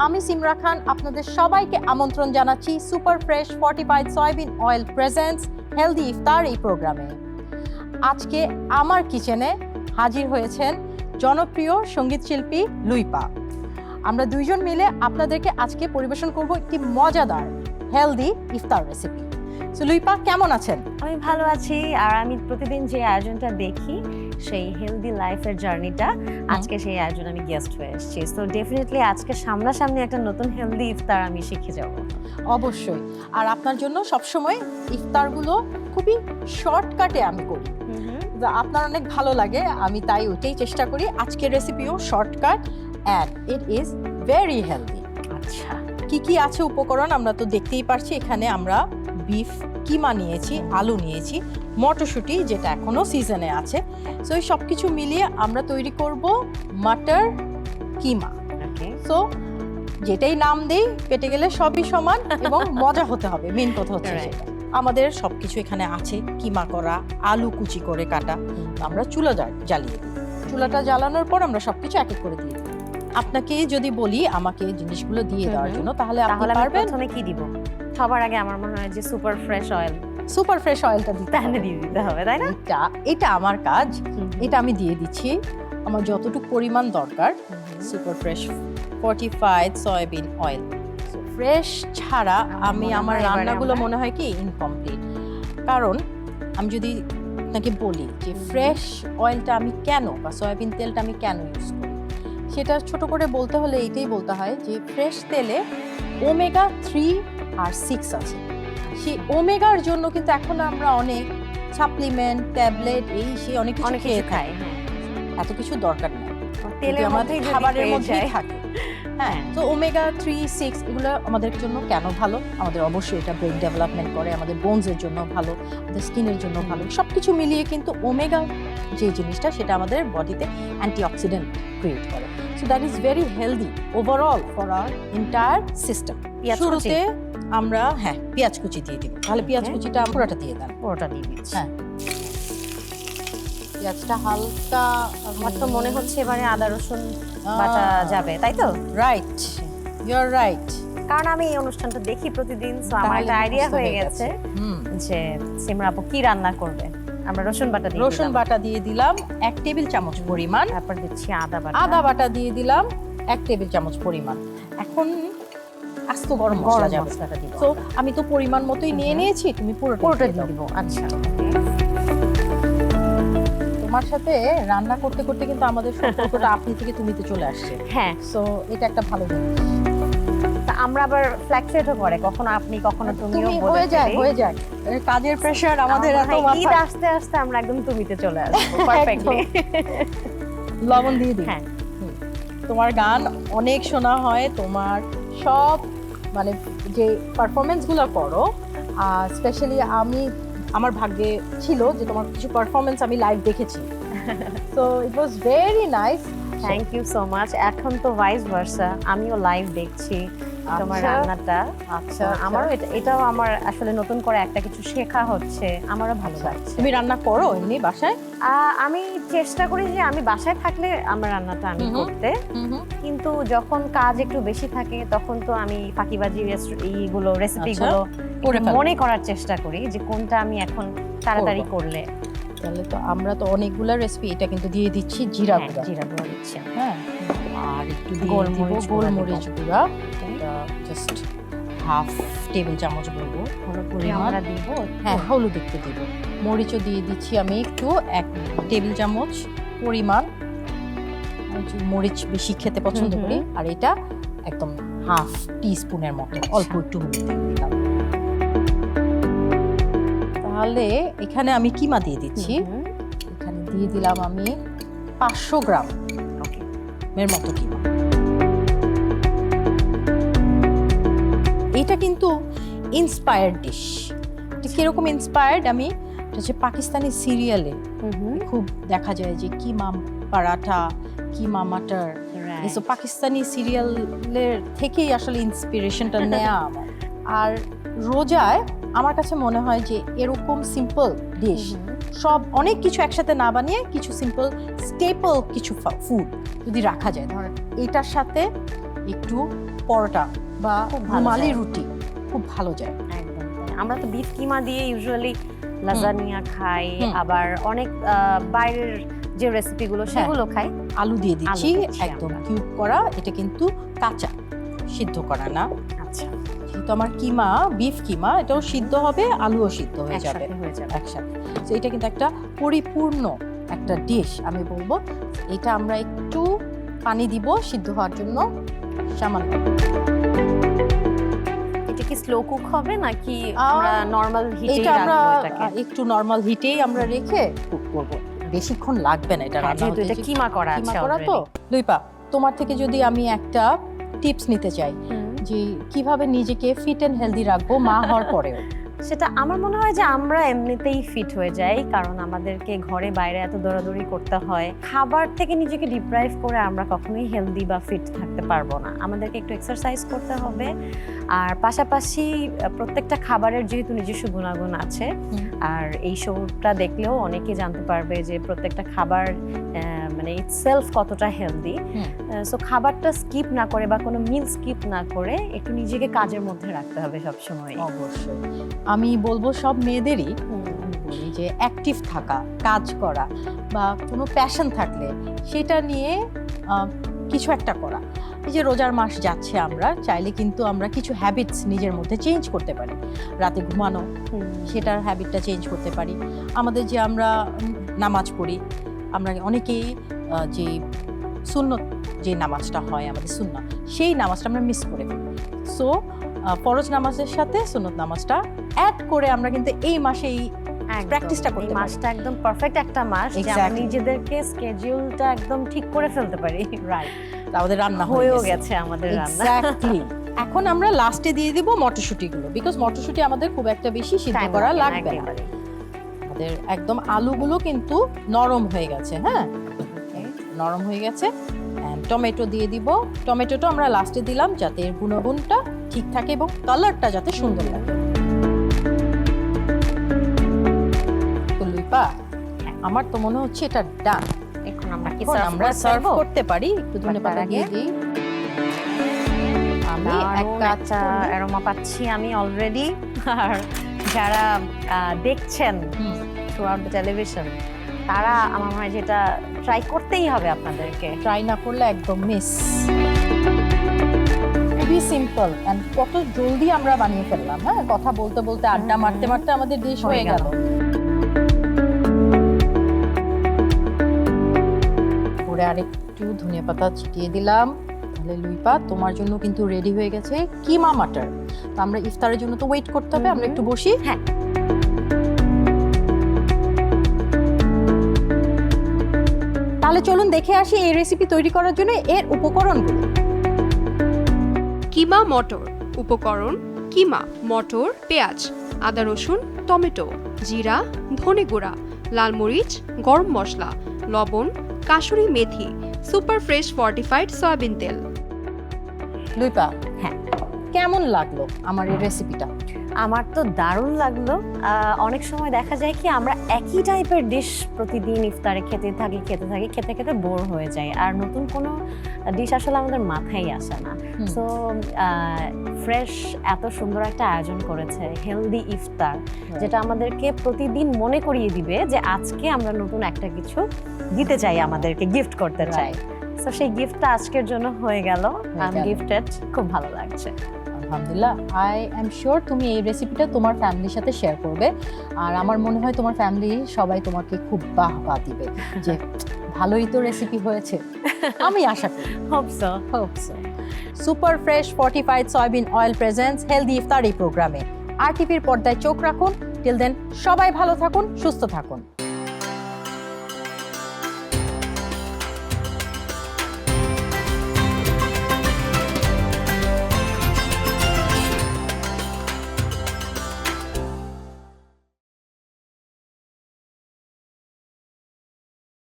আমি সিমরা খান আপনাদের সবাইকে আমন্ত্রণ জানাচ্ছি super fresh fortified soybean oil presents healthy ইফতার এই প্রোগ্রামে। আজকে আমার কিচেনে হাজির হয়েছেন জনপ্রিয় সঙ্গীত শিল্পী লুইপা। আমরা দুইজন মিলে আপনাদেরকে আজকে পরিবেশন করব একটি মজাদার হেলদি ইফতার রেসিপি। সো লুইপা, কেমন আছেন? আমি ভালো আছি। আর আমি প্রতিদিন যে আয়োজনটা দেখি, সেই হেলদি লাইফের জার্নিটা, আজকে সেই আয়োজন আমি গেস্ট হয়ে এসেছি। তো ডেফিনেটলি আজকে সামনাসামনি একটা নতুন হেলদি ইফতার আমি শিখে যাব। অবশ্যই। আর আপনার জন্য সবসময় ইফতারগুলো খুবই শর্টকাটে আমি করি, আপনার অনেক ভালো লাগে, আমি তাই ওইটাই চেষ্টা করি। আজকের রেসিপিও shortcut and it is very healthy. আচ্ছা, কি কি আছে উপকরণ আমরা তো দেখতেই পারছি। এখানে আমরা বিফ কিমা নিয়েছি, আলু নিয়েছি, মটরশুঁটি যেটা এখনো সিজনে আছে। সো এই সব কিছু মিলিয়ে আমরা তৈরি করব মাটার কিমা। সো যেটাই নাম দেই, পেটে গেলে সবই সমান এবং মজা হতে হবে, মেন কথা হচ্ছে সেটা। আমাদের সবকিছু এখানে আছে, কিমা করা, আলু কুচি করে কাটা। আমরা চুলা জ্বালিয়ে দিই। চুলাটা জ্বালানোর পর আমরা সবকিছু এক এক করে দিয়ে দিই। আপনাকে যদি বলি আমাকে জিনিসগুলো দিয়ে দেওয়ার জন্য, তাহলে আপনি পারবেন? প্রথমে কি দিব? সবার আগে আমার মনে হয় যে সুপার ফ্রেশ অয়েলটা দিয়ে দিতে হবে, তাই না? এটা আমার কাজ, এটা আমি দিয়ে দিচ্ছি আমার যতটুকু পরিমাণ দরকার। Super fresh fortified soybean oil. Fresh ছাড়া আমি আমার রান্নাগুলো মনে হয় কি ইনকমপ্লিট। কারণ আমি যদি আপনাকে বলি যে ফ্রেশ অয়েলটা আমি কেন, বা সয়াবিন তেলটা আমি কেন ইউজ করি, সেটা ছোট করে বলতে হলে এইটাই বলতে হয় যে ফ্রেশ তেলে ওমেগা 3 আর 6 আছে। সেই ওমেগার জন্য কিন্তু এখন আমরা অনেক সাপ্লিমেন্ট, ট্যাবলেট, সেই অনেক কিছু খেয়ে খাই। এত কিছু দরকার নেই, তেলে আমাদের খাবারের মধ্যেই থাকে। হ্যাঁ, তো ওমেগা 3, 6 এগুলো আমাদের জন্য কেন ভালো? আমাদের অবশ্যই এটা ব্রেন ডেভেলপমেন্ট করে, আমাদের বোনসের জন্য ভালো, আমাদের স্কিনের জন্য ভালো। সবকিছু মিলিয়ে কিন্তু ওমেগা যে জিনিসটা, সেটা আমাদের বডিতে অ্যান্টিঅক্সিডেন্ট ক্রিয়েট করে। So that is very healthy overall for our entire system. শুরুতে আমরা পেঁয়াজ কুচি দিয়ে দিব। তাহলে পেঁয়াজ কুচিটা পুরোটা দিয়ে দেন। পুরোটা দিয়ে দিচ্ছি। হ্যাঁ, পেঁয়াজটা হালকা, আমার তো মনে হচ্ছে এবারে আদা রসুন বাটা যাবে, তাই তো? Right, you are right. কারণ আমি এই অনুষ্ঠানটা দেখি প্রতিদিন, সো আমার একটা আইডিয়া হয়ে গেছে যে সিমরা আপু কি রান্না করবে। আমরা রসুন বাটা দিয়ে দিলাম 1 টেবিল চামচ পরিমাণ। তারপর দিচ্ছি আদা বাটা দিয়ে দিলাম 1 টেবিল চামচ পরিমাণ। এখন আস্ত গরম মশলাটা দিব। তো আমি তো পরিমাণ মতোই নিয়ে নিয়েছি, তুমি পুরোটা দিয়ে দিব। আচ্ছা, তোমার সাথে রান্না করতে করতে কিন্তু আমাদের সম্পর্কটা আপনি থেকে তুমিতে চলে আসছে। হ্যাঁ, সো এটা একটা ভালো জিনিস। আমরা আবার ফ্ল্যাকচুয়েটও করে, কখনো আপনি কখনো তুমিও হয়ে যায়। কাজের প্রেসার আমাদের এত ঈদ আস্তে আস্তে আমরা একদম তুমিতে চলে আসবো পারফেক্টলি। লবণ দিয়ে দিই। হ্যাঁ, তোমার গান অনেক শোনা হয়, তোমার সব মানে যে পারফরমেন্সগুলো করো, স্পেশালি আমার ভাগ্যে ছিল যে তোমার কিছু পারফরমেন্স আমি লাইভ দেখেছি। So it was very nice. Thank you so much. এখন তো ভাইস ভার্সা, আমিও লাইভ দেখছি তোমার রান্নাটা। আচ্ছা, আমারও এটাও আমার আসলে নতুন করে একটা কিছু শেখা হচ্ছে, আমারও ভালো লাগছে। তুমি রান্না করো এমনি বাসায়? আমি চেষ্টা করি যে আমি বাসায় থাকলে আমার রান্নাটা আমি করতে, কিন্তু যখন কাজ একটু বেশি থাকে তখন তো আমি ফাঁকিবাজি এইগুলো রেসিপিগুলো মনে করার চেষ্টা করি যে কোনটা আমি এখন তাড়াতাড়ি করলে। তাহলে তো আমরা তো অনেকগুলো রেসিপি, এটা কিন্তু দিয়ে দিচ্ছি জিরা গুঁড়া দিচ্ছি। হ্যাঁ, আর একটু গোলমরিচ গুঁড়া, জাস্ট হাফ টেবিল চামচ বলবো। আমরা দিব, হ্যাঁ, হলুদ একটু দিব। মরিচও দিয়ে দিচ্ছি আমি একটু 1 টেবিল চামচ পরিমাণ। মরিচ বেশি খেতে পছন্দ করি। আর এটা একদম হাফ টিস্পুনের মতো, অল্প একটু হলুদ দিয়ে দিলাম। তাহলে এখানে আমি কিমা দিয়ে দিচ্ছি। এখানে দিয়ে দিলাম আমি 500 গ্রাম এর মতো কিমা। এটা কিন্তু ইন্সপায়ার্ড ডিশ। কিরকম ইন্সপায়ার্ড? আমি হচ্ছে পাকিস্তানি সিরিয়ালে খুব দেখা যায় যে কিমা পরাঠা, কিমা মাটার, এইসব পাকিস্তানি সিরিয়ালের থেকেই আসলে ইন্সপিরেশনটা নেওয়া আমার। আর রোজায় আমার কাছে মনে হয় যে এরকম সিম্পল ডিশ, সব অনেক কিছু একসাথে না বানিয়ে কিছু সিম্পল স্টেপল কিছু ফুড যদি রাখা যায়, ধর এটার সাথে একটু পরোটা বা খুব ভালো রুমালি যায়। রুটি খুব ভালো যায়। একদম তাই। আমরা তো বিফ কিমা দিয়ে ইউজুয়ালি লাজানিয়া খাই, আবার অনেক বাইরের যে রেসিপিগুলো সেগুলো খাই। আলু দিয়ে দিচ্ছি দিচ্ছি একদম আমরা। কিউব করা, এটা কিন্তু কাঁচা, সিদ্ধ করা না। আচ্ছা, যেহেতু আমার কিমা বিফ কিমা, এটাও সিদ্ধ হবে, আলুও সিদ্ধ হয়ে যাবে একসাথে হয়ে যাবে। একসাথে। তো এটা কিন্তু একটা পরিপূর্ণ একটা ডিশ আমি বলবো। এটা আমরা একটু পানি দিব সিদ্ধ হওয়ার জন্য, সামান্য। এটা কি স্লো কুক হবে নাকি আমরা নরমাল হিটেই এটা আমরা রাখবো এটাকে? একটু নরমাল হিটেই আমরা রেখে কুক করব, বেশিক্ষণ লাগবে না এটা রান্না যেহেতু হতে। এটা কিমা করা কিমা আছে করা তো। লুইপা, তোমার থেকে যদি আমি একটা টিপস নিতে চাই যে কিভাবে নিজেকে ফিট এন্ড হেলদি রাখবো মা হওয়ার পরেও। সেটা আমার মনে হয় যে আমরা এমনিতেই ফিট হয়ে যাই, কারণ আমাদেরকে ঘরে বাইরে এত দৌড়াদৌড়ি করতে হয়। খাবার থেকে নিজেকে ডিপ্রাইভ করে আমরা কখনোই হেলদি বা ফিট থাকতে পারবো না। আমাদেরকে একটু এক্সারসাইজ করতে হবে, আর পাশাপাশি প্রত্যেকটা খাবারের যেহেতু নিজস্ব গুণাগুণ আছে, আর এই শোটা দেখলেও অনেকে জানতে পারবে যে প্রত্যেকটা খাবার মানে ইটসেলফ কতটা হেলদি। সো খাবারটা স্কিপ না করে বা কোনো মিল স্কিপ না করে একটু নিজেকে কাজের মধ্যে রাখতে হবে সবসময়। অবশ্যই আমি বলবো সব মেয়েদেরই বলি যে অ্যাক্টিভ থাকা, কাজ করা বা কোনো প্যাশন থাকলে সেটা নিয়ে কিছু একটা করা। এই যে রোজার মাস যাচ্ছে, আমরা চাইলে কিন্তু আমরা কিছু হ্যাবিটস নিজের মধ্যে চেঞ্জ করতে পারি। রাতে ঘুমানো, সেটার হ্যাবিটটা চেঞ্জ করতে পারি। আমাদের যে আমরা নামাজ পড়ি, আমরা অনেকেই যে সুন্নত যে নামাজটা হয় আমাদের সুন্নাহ, সেই নামাজটা আমরা মিস করে ফেলি। সো ফরজ নামাজের সাথে সুন্নত নামাজটা অ্যাড করে আমরা কিন্তু এই মাসে এই প্র্যাকটিসটা করতে পারি। মাসটা একদম পারফেক্ট একটা মাস যে আমরা নিজেদেরকে স্কেডিউলটা একদম ঠিক করে ফেলতে পারি। রাইট, আমাদের রান্না হয়েও গেছে আমাদের রান্না। এক্স্যাক্টলি। এখন আমরা লাস্টে দিয়ে দিব মটরশুঁটিগুলো, বিকজ মটরশুঁটি আমাদের খুব একটা বেশি সিদ্ধ করা লাগবে না। আমাদের একদম আলুগুলো কিন্তু নরম হয়ে গেছে। হ্যাঁ, নরম হয়ে গেছে। টমেটো দিয়ে দিব। টমেটোটা আমরা লাস্টে দিলাম যাতে এর গুণগুণটা ঠিক থাকে এবং কালারটা যাতে সুন্দর লাগে। তো লুইপা, আমার তো মনে হচ্ছে এটা ডান। এখন আমরা কি আমরা সার্ভ করতে পারি। একটু ধনেপাতা দিয়ে দিই। আমি এক কাঁচা অ্যারোমা পাচ্ছি আমি অলরেডি। আর যারা দেখছেন থ্রু আউট দ্য টেলিভিশন, তারা আমার মনে হয় যেটা ট্রাই করতেই হবে আপনাদেরকে। ট্রাই না করলে একদম মিস। খুবই সিম্পল এন্ড কত জলদি আমরা বানিয়ে ফেললাম। হ্যাঁ, কথা বলতে বলতে আড্ডা মারতে মারতে আমাদের ডিশ হয়ে গেল। পরে আরেকটু ধনেপাতা ছিটিয়ে দিলাম। তাহলে লুইপা, তোমার জন্য কিন্তু রেডি হয়ে গেছে কিমা মাটার। তো আমরা ইফতারের জন্য তো ওয়েট করতে হবে, আমরা একটু বসি। হ্যাঁ, তাহলে চলুন দেখে আসি এই রেসিপি তৈরি করার জন্য এর উপকরণগুলো। কিমা মটর। উপকরণ: কিমা, মটর, পেঁয়াজ, আদা রসুন, টমেটো, জিরা, ধনে গুঁড়া, লাল মরিচ, গরম মশলা, লবণ, কাসুরি মেথি, সুপার ফ্রেশ ফর্টিফাইড সয়াবিন তেল। লুইপা, হ্যাঁ, কেমন লাগলো আমার এই রেসিপিটা? আমার তো দারুণ লাগলো। অনেক সময় দেখা যায় কি আমরা একই টাইপের ডিশ প্রতিদিন ইফতারে খেতে খেতে বোর হয়ে যায়, আর নতুন কোনো ডিশ আসলে আমাদের মাথায় আসে না। সো ফ্রেশ এত সুন্দর একটা আয়োজন করেছে, হেলদি ইফতার, যেটা আমাদেরকে প্রতিদিন মনে করিয়ে দিবে যে আজকে আমরা নতুন একটা কিছু দিতে চাই, আমাদেরকে গিফট করতে চাই। সো সেই গিফটটা আজকের জন্য হয়ে গেল। আমি গিফটেড, খুব ভালো লাগছে। আলহামদুলিল্লাহ। আই এম শিওর তুমি এই রেসিপিটা তোমার ফ্যামিলির সাথে শেয়ার করবে, আর আমার মনে হয় তোমার ফ্যামিলি সবাই তোমাকে খুব বাহবা দিবে যে ভালোই তো রেসিপি হয়েছে। আমি আশা করি। Hope so. Super fresh fortified soybean oil presents healthy ইফতার এই প্রোগ্রামে। আর টিভির পর্দায় চোখ রাখুন। টিল দেন সবাই ভালো থাকুন, সুস্থ থাকুন।